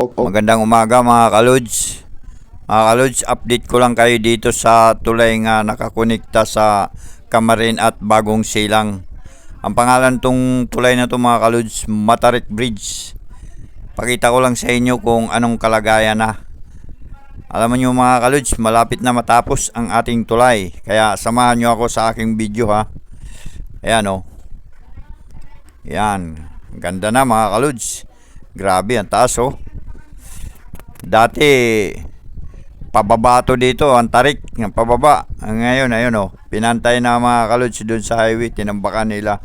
Magandang umaga mga kalods. Mga kalods, update ko lang kayo dito sa tulay nga nakakonekta sa Camarin at Bagong Silang. Ang pangalan tong tulay na to mga kalods, Matarik Bridge. Pakita ko lang sa inyo kung anong kalagayan na. Alam niyo mga kalods, malapit na matapos ang ating tulay. Kaya samahan nyo ako sa aking video ha. Ayan o. Yan. Ganda na mga kalods. Grabe ang taas oh. Dati pababa to dito, ang tarik ng pababa. Ngayon ayun oh, pinantay na mga kalods doon sa highway, tinambakan nila.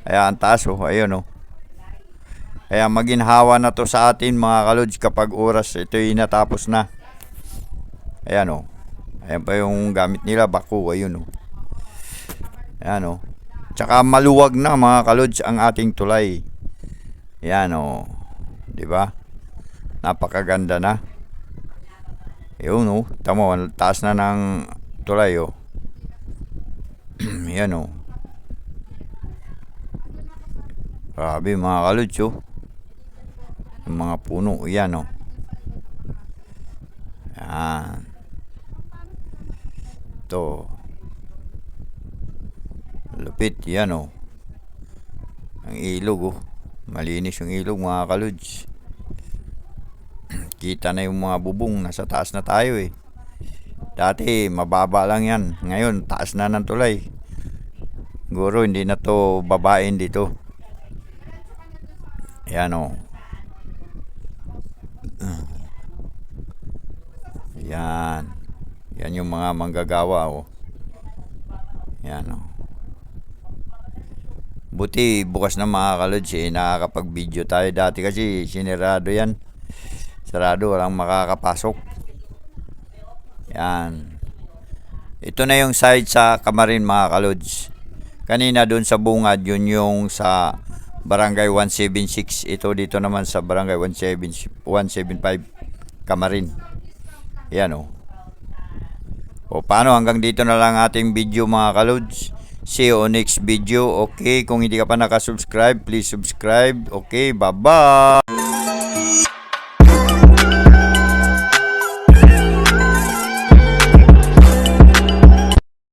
Kaya ang taas oh, ayun oh. Kaya maginhawa na to sa atin mga kalods kapag oras ito'y natapos na. Ayan oh. Ayan pa yung gamit nila, bako, ayun oh. Ayan oh. Tsaka maluwag na mga kalods ang ating tulay. Ayan oh. 'Di ba? Napakaganda na. Yun oh, tamo, taas na ng tulay oh. Yan oh. Grabe mga kalods oh. Yung mga puno, yan oh. Yan. Ito. Lupit, yan oh. Ang ilog oh. Malinis yung ilog mga kalods. Kita na yung mga bubong, nasa taas na tayo eh. Dati mababa lang yan, ngayon taas na ng tulay. Siguro hindi na to babain dito. Yan o. Yan. Yan yung mga manggagawa o. Yan o. Buti bukas na mga kalods eh, nakakapag-video tayo. Dati kasi sinirado yan. Sarado, walang makakapasok. Yan. Ito na yung side sa Camarin mga kalods. Kanina doon sa bungad, yun yung sa Barangay 176. Ito dito naman sa Barangay 175 Camarin. Yan o. O paano, hanggang dito na lang ating video mga kalods. See you on next video. Okay, kung hindi ka pa nakasubscribe, please subscribe. Okay, bye-bye.